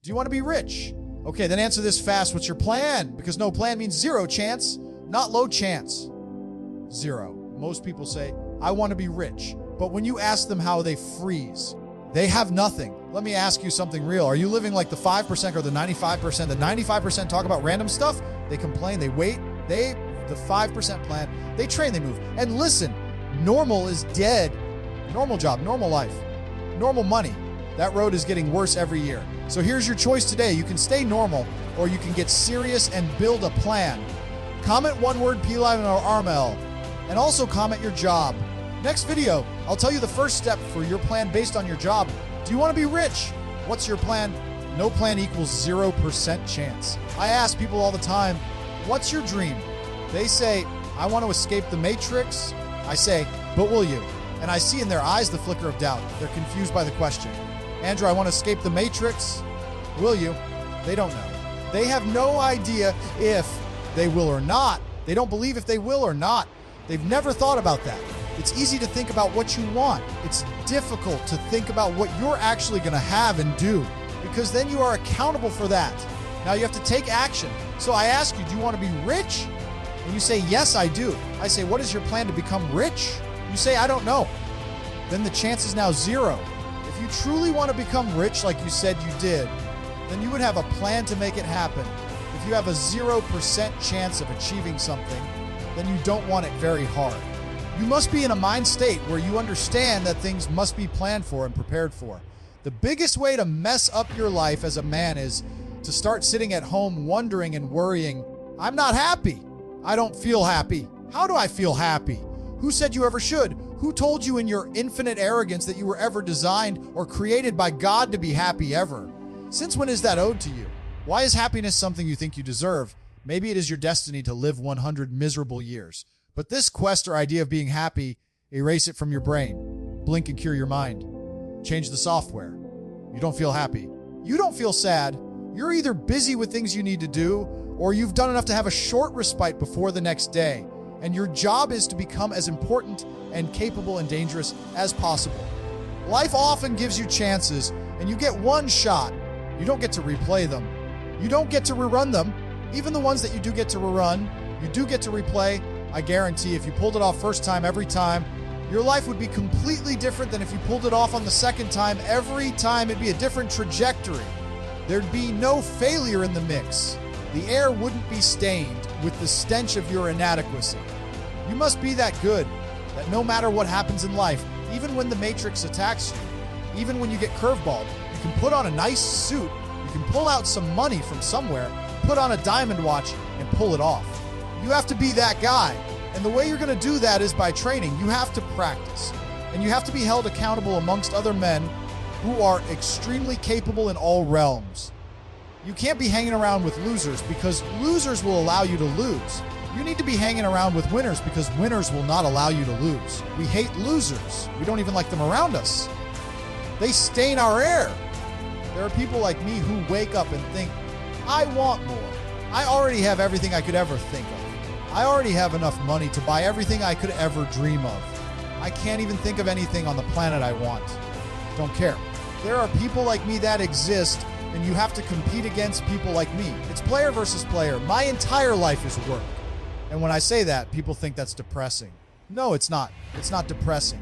Do you want to be rich? Okay, then answer this fast. What's your plan? Because no plan means zero chance, not low chance. Zero. Most people say, I want to be rich. But when you ask them how, they freeze. They have nothing. Let me ask you something real. Are you living like the 5% or the 95%? The 95% talk about random stuff. They complain, they wait. The 5% plan, they train, they move. And listen, normal is dead. Normal job, normal life, normal money. That road is getting worse every year. So here's your choice today. You can stay normal or you can get serious and build a plan. Comment one word PLive or RML, and also comment your job. Next video, I'll tell you the first step for your plan based on your job. Do you want to be rich? What's your plan? No plan equals 0% chance. I ask people all the time, what's your dream? They say, I want to escape the matrix. I say, but will you? And I see in their eyes the flicker of doubt. They're confused by the question. Andrew, I want to escape the matrix. Will you? They don't know. They have no idea if they will or not. They don't believe if they will or not. They've never thought about that. It's easy to think about what you want. It's difficult to think about what you're actually going to have and do, because then you are accountable for that. Now you have to take action. So I ask you, do you want to be rich? And you say, yes, I do. I say, what is your plan to become rich? You say, I don't know. Then the chance is now zero. If you truly want to become rich like you said you did, then you would have a plan to make it happen. If you have a 0% chance of achieving something, then you don't want it very hard. You must be in a mind state where you understand that things must be planned for and prepared for. The biggest way to mess up your life as a man is to start sitting at home wondering and worrying, I'm not happy. I don't feel happy. How do I feel happy? Who said you ever should? Who told you in your infinite arrogance that you were ever designed or created by God to be happy ever? Since when is that owed to you? Why is happiness something you think you deserve? Maybe it is your destiny to live 100 miserable years. But this quest or idea of being happy, erase it from your brain. Blink and cure your mind. Change the software. You don't feel happy. You don't feel sad. You're either busy with things you need to do, or you've done enough to have a short respite before the next day. And your job is to become as important and capable and dangerous as possible. Life often gives you chances, and you get one shot. You don't get to replay them. You don't get to rerun them. Even the ones that you do get to rerun, you do get to replay. I guarantee if you pulled it off first time every time, your life would be completely different than if you pulled it off on the second time every time. It'd be a different trajectory. There'd be no failure in the mix. The air wouldn't be stained with the stench of your inadequacy. You must be that good that no matter what happens in life, even when the matrix attacks you, even when you get curveballed, you can put on a nice suit, you can pull out some money from somewhere, put on a diamond watch, and pull it off. You have to be that guy. And the way you're going to do that is by training. You have to practice. And you have to be held accountable amongst other men who are extremely capable in all realms. You can't be hanging around with losers because losers will allow you to lose. You need to be hanging around with winners because winners will not allow you to lose. We hate losers. We don't even like them around us. They stain our air. There are people like me who wake up and think, I want more. I already have everything I could ever think of. I already have enough money to buy everything I could ever dream of. I can't even think of anything on the planet I want. Don't care. There are people like me that exist, and you have to compete against people like me. It's player versus player. My entire life is work. And when I say that, people think that's depressing. No, it's not. It's not depressing.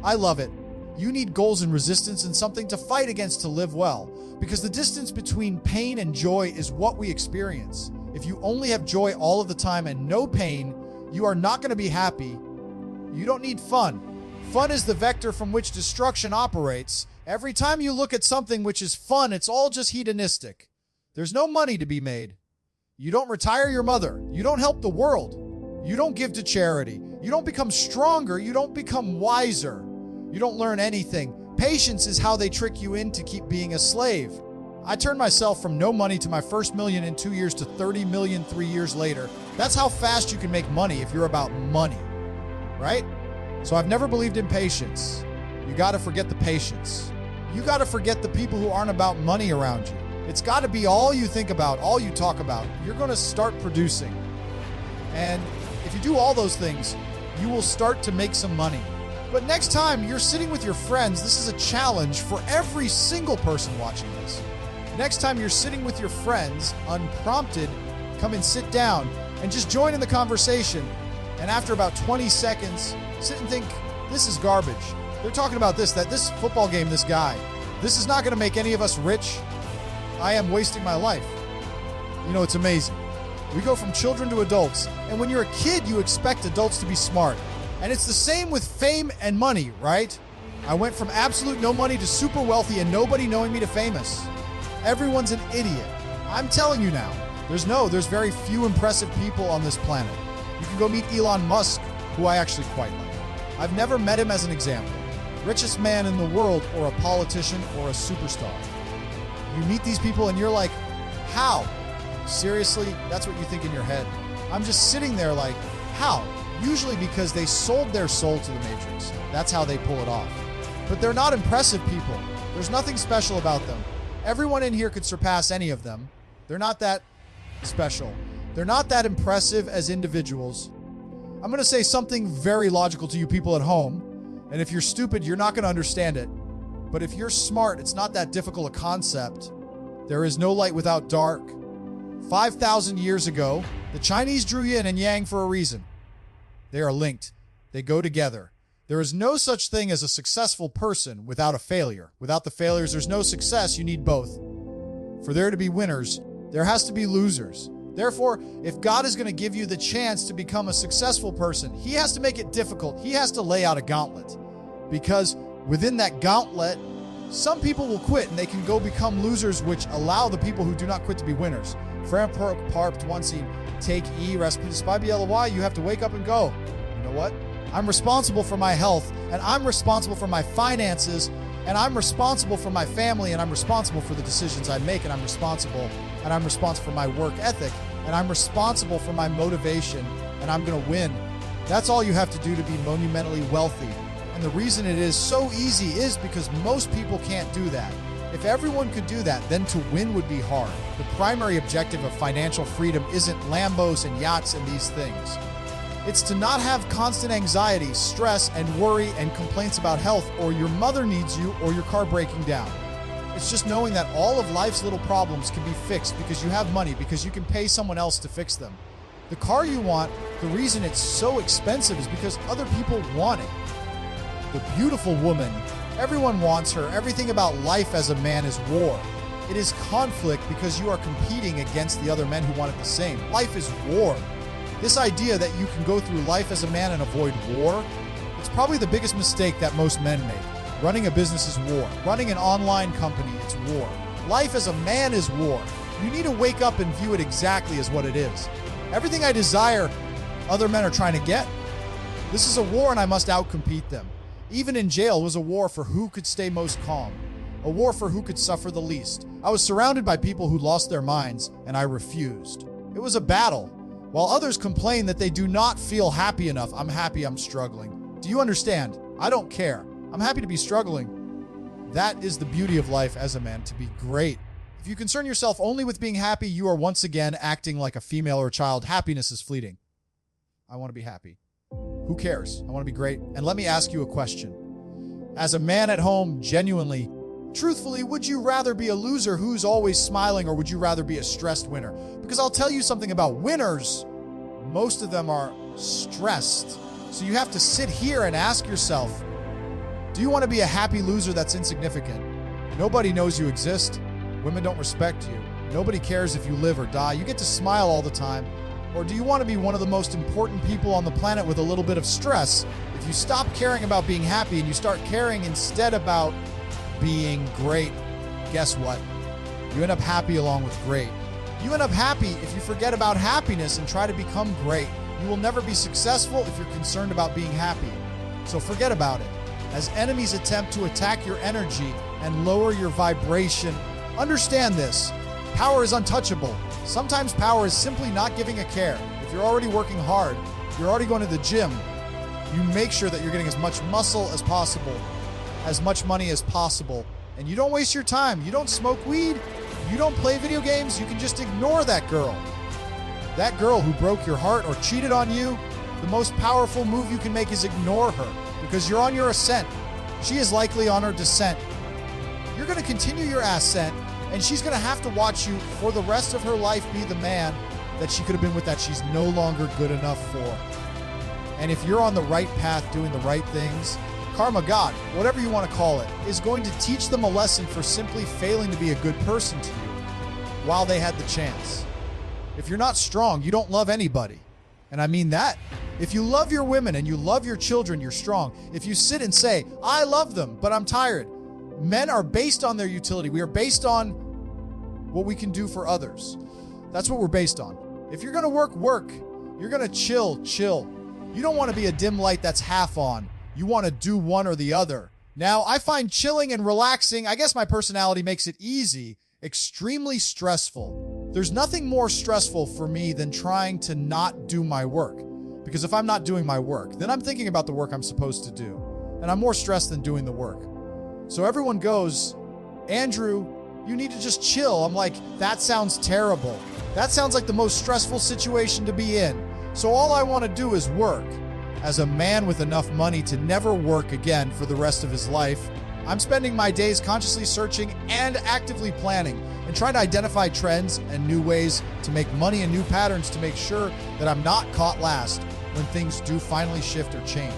I love it. You need goals and resistance and something to fight against to live well, because the distance between pain and joy is what we experience. If you only have joy all of the time and no pain, you are not going to be happy. You don't need fun. Fun is the vector from which destruction operates. Every time you look at something which is fun, it's all just hedonistic. There's no money to be made. You don't retire your mother. You don't help the world. You don't give to charity. You don't become stronger. You don't become wiser. You don't learn anything. Patience is how they trick you in to keep being a slave. I turned myself from no money to my first million in 2 years to 30 million 3 years later. That's how fast you can make money if you're about money, right? So I've never believed in patience. You got to forget the patience. You got to forget the people who aren't about money around you. It's got to be all you think about, all you talk about. You're going to start producing. And if you do all those things, you will start to make some money. But next time you're sitting with your friends, this is a challenge for every single person watching this. Next time you're sitting with your friends, unprompted, come and sit down and just join in the conversation. And after about 20 seconds, sit and think, this is garbage. They're talking about this football game, this guy. This is not going to make any of us rich. I am wasting my life. You know, it's amazing. We go from children to adults. And when you're a kid, you expect adults to be smart. And it's the same with fame and money, right? I went from absolute no money to super wealthy and nobody knowing me to famous. Everyone's an idiot. I'm telling you now. There's very few impressive people on this planet. You can go meet Elon Musk, who I actually quite like. I've never met him as an example. Richest man in the world, or a politician, or a superstar. You meet these people and you're like, how? Seriously? That's what you think in your head. I'm just sitting there like, how? Usually because they sold their soul to the Matrix. That's how they pull it off. But they're not impressive people. There's nothing special about them. Everyone in here could surpass any of them. They're not that special. They're not that impressive as individuals. I'm going to say something very logical to you people at home. And if you're stupid, you're not going to understand it. But if you're smart, it's not that difficult a concept. There is no light without dark. 5,000 years ago, the Chinese drew yin and yang for a reason. They are linked. They go together. There is no such thing as a successful person without a failure. Without the failures, there's no success. You need both. For there to be winners, there has to be losers. Therefore, if God is going to give you the chance to become a successful person, he has to make it difficult. He has to lay out a gauntlet. Because within that gauntlet, some people will quit and they can go become losers, which allow the people who do not quit to be winners. Fran Parp once take E, rest peace, LY, you have to wake up and go. You know what? I'm responsible for my health, and I'm responsible for my finances, and I'm responsible for my family, and I'm responsible for the decisions I make, and I'm responsible for my work ethic, and I'm responsible for my motivation, and I'm going to win. That's all you have to do to be monumentally wealthy. And the reason it is so easy is because most people can't do that. If everyone could do that, then to win would be hard. The primary objective of financial freedom isn't Lambos and yachts and these things. It's to not have constant anxiety, stress, and worry and complaints about health, or your mother needs you, or your car breaking down. It's just knowing that all of life's little problems can be fixed because you have money, because you can pay someone else to fix them. The car you want, the reason it's so expensive is because other people want it. The beautiful woman, everyone wants her. Everything about life as a man is war. It is conflict because you are competing against the other men who want it the same. Life is war. This idea that you can go through life as a man and avoid war, it's probably the biggest mistake that most men make. Running a business is war. Running an online company, it's war. Life as a man is war. You need to wake up and view it exactly as what it is. Everything I desire, other men are trying to get. This is a war and I must outcompete them. Even in jail was a war for who could stay most calm. A war for who could suffer the least. I was surrounded by people who lost their minds, and I refused. It was a battle. While others complain that they do not feel happy enough, I'm happy I'm struggling. Do you understand? I don't care. I'm happy to be struggling. That is the beauty of life as a man, to be great. If you concern yourself only with being happy, you are once again acting like a female or a child. Happiness is fleeting. I want to be happy. Who cares? I want to be great. And let me ask you a question. As a man at home, genuinely, truthfully, would you rather be a loser who's always smiling, or would you rather be a stressed winner? Because I'll tell you something about winners. Most of them are stressed. So you have to sit here and ask yourself, do you want to be a happy loser that's insignificant? Nobody knows you exist. Women don't respect you. Nobody cares if you live or die. You get to smile all the time. Or do you want to be one of the most important people on the planet with a little bit of stress? If you stop caring about being happy and you start caring instead about being great, guess what? You end up happy along with great. You end up happy if you forget about happiness and try to become great. You will never be successful if you're concerned about being happy. So forget about it. As enemies attempt to attack your energy and lower your vibration, understand this. Power is untouchable. Sometimes power is simply not giving a care. If you're already working hard, you're already going to the gym, you make sure that you're getting as much muscle as possible, as much money as possible, and you don't waste your time. You don't smoke weed. You don't play video games. You can just ignore that girl. That girl who broke your heart or cheated on you, the most powerful move you can make is ignore her, because you're on your ascent. She is likely on her descent. You're going to continue your ascent, And she's going to have to watch you for the rest of her life be the man that she could have been with that she's no longer good enough for. And if you're on the right path doing the right things, Karma God, whatever you want to call it, is going to teach them a lesson for simply failing to be a good person to you while they had the chance. If you're not strong, you don't love anybody. And I mean that. If you love your women and you love your children, you're strong. If you sit and say, I love them, but I'm tired. Men are based on their utility. We are based on what we can do for others. That's what we're based on. If you're going to work, work. You're going to chill. You don't want to be a dim light that's half on. You want to do one or the other. Now, I find chilling and relaxing, I guess my personality makes it easy, extremely stressful. There's nothing more stressful for me than trying to not do my work. Because if I'm not doing my work, then I'm thinking about the work I'm supposed to do. And I'm more stressed than doing the work. So everyone goes, Andrew, you need to just chill. I'm like, that sounds terrible. That sounds like the most stressful situation to be in. So all I want to do is work. As a man with enough money to never work again for the rest of his life, I'm spending my days consciously searching and actively planning and trying to identify trends and new ways to make money and new patterns to make sure that I'm not caught last when things do finally shift or change.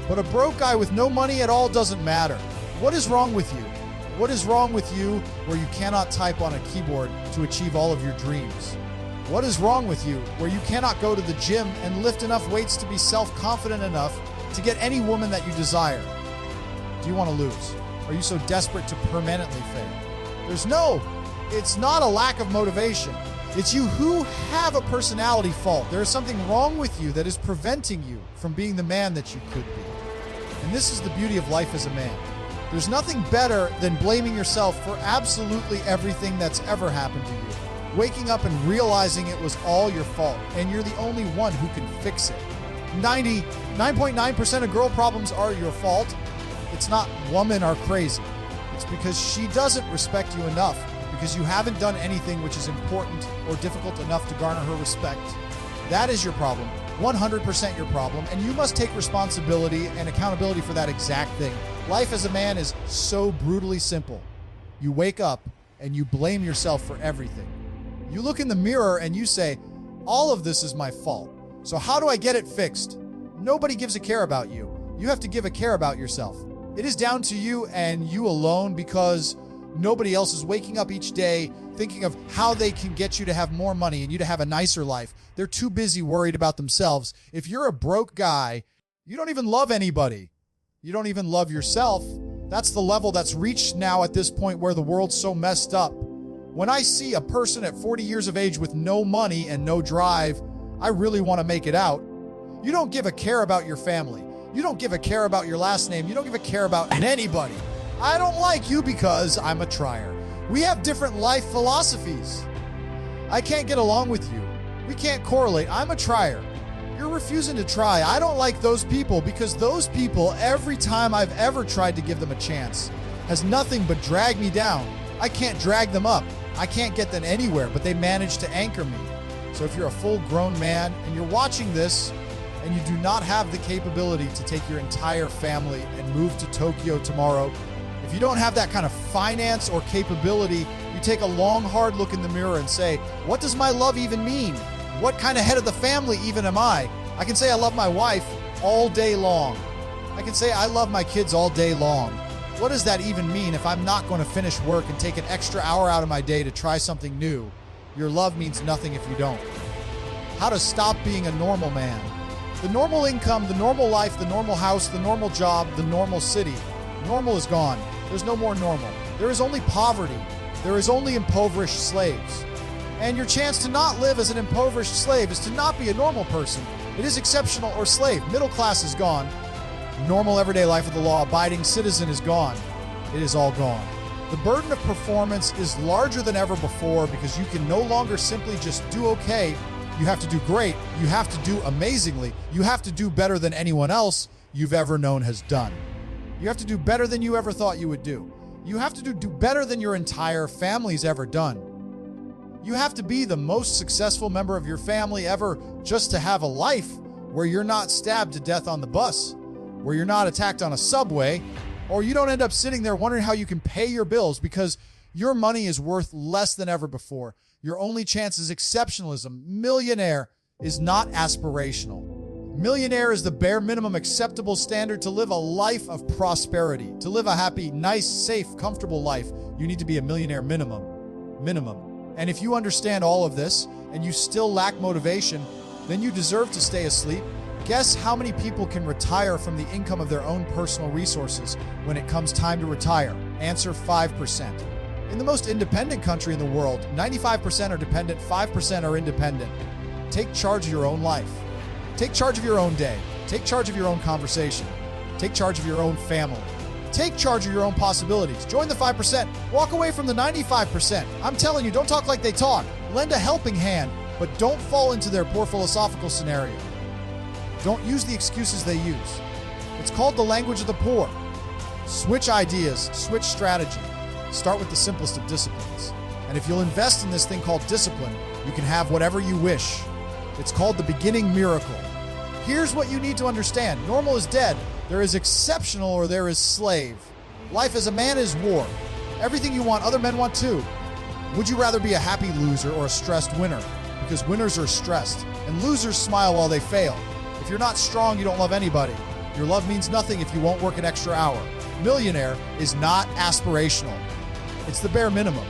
But a broke guy with no money at all doesn't matter. What is wrong with you? What is wrong with you where you cannot type on a keyboard to achieve all of your dreams? What is wrong with you where you cannot go to the gym and lift enough weights to be self-confident enough to get any woman that you desire? Do you want to lose? Are you so desperate to permanently fail? It's not a lack of motivation. It's you who have a personality fault. There is something wrong with you that is preventing you from being the man that you could be. And this is the beauty of life as a man. There's nothing better than blaming yourself for absolutely everything that's ever happened to you. Waking up and realizing it was all your fault, and you're the only one who can fix it. 99.9% of girl problems are your fault. It's not women are crazy. It's because she doesn't respect you enough, because you haven't done anything which is important or difficult enough to garner her respect. That is your problem, 100% your problem, and you must take responsibility and accountability for that exact thing. Life as a man is so brutally simple. You wake up and you blame yourself for everything. You look in the mirror and you say, all of this is my fault. So how do I get it fixed? Nobody gives a care about you. You have to give a care about yourself. It is down to you and you alone, because nobody else is waking up each day thinking of how they can get you to have more money and you to have a nicer life. They're too busy worried about themselves. If you're a broke guy, you don't even love anybody. You don't even love yourself. That's the level that's reached now at this point where the world's so messed up. When I see a person at 40 years of age with no money and no drive, I really want to make it out. You don't give a care about your family. You don't give a care about your last name. You don't give a care about anybody. I don't like you because I'm a trier. We have different life philosophies. I can't get along with you. We can't correlate. I'm a trier. You're refusing to try. I don't like those people because those people, every time I've ever tried to give them a chance, has nothing but dragged me down. I can't drag them up. I can't get them anywhere, but they manage to anchor me. So if you're a full-grown man and you're watching this and you do not have the capability to take your entire family and move to Tokyo tomorrow, if you don't have that kind of finance or capability, you take a long, hard look in the mirror and say, what does my love even mean? What kind of head of the family even am I? I can say I love my wife all day long. I can say I love my kids all day long. What does that even mean if I'm not going to finish work and take an extra hour out of my day to try something new? Your love means nothing if you don't. How to stop being a normal man. The normal income, the normal life, the normal house, the normal job, the normal city. Normal is gone. There's no more normal. There is only poverty. There is only impoverished slaves. And your chance to not live as an impoverished slave is to not be a normal person. It is exceptional or slave. Middle class is gone. Normal everyday life of the law-abiding citizen is gone. It is all gone. The burden of performance is larger than ever before because you can no longer simply just do okay. You have to do great. You have to do amazingly. You have to do better than anyone else you've ever known has done. You have to do better than you ever thought you would do. You have to do better than your entire family's ever done. You have to be the most successful member of your family ever just to have a life where you're not stabbed to death on the bus, where you're not attacked on a subway, or you don't end up sitting there wondering how you can pay your bills because Your money is worth less than ever before. Your only chance is exceptionalism. Millionaire is not aspirational. Millionaire is the bare minimum acceptable standard to live a life of prosperity. To live a happy, nice, safe, comfortable life, you need to be a millionaire minimum. And if you understand all of this and you still lack motivation, then you deserve to stay asleep. Guess how many people can retire from the income of their own personal resources when it comes time to retire? Answer 5%. In the most independent country in the world, 95% are dependent, 5% are independent. Take charge of your own life. Take charge of your own day. Take charge of your own conversation. Take charge of your own family. Take charge of your own possibilities. Join the 5%. Walk away from the 95%. I'm telling you, don't talk like they talk. Lend a helping hand, but don't fall into their poor philosophical scenario. Don't use the excuses they use. It's called the language of the poor. Switch ideas, switch strategy. Start with the simplest of disciplines. And if you'll invest in this thing called discipline, you can have whatever you wish. It's called the beginning miracle. Here's what you need to understand. Normal is dead. There is exceptional or there is slave. Life as a man is war. Everything you want, other men want too. Would you rather be a happy loser or a stressed winner? Because winners are stressed, and losers smile while they fail. If you're not strong, you don't love anybody. Your love means nothing if you won't work an extra hour. Millionaire is not aspirational. It's the bare minimum.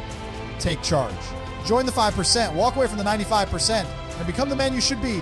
Take charge. Join the 5%, walk away from the 95%, and become the man you should be.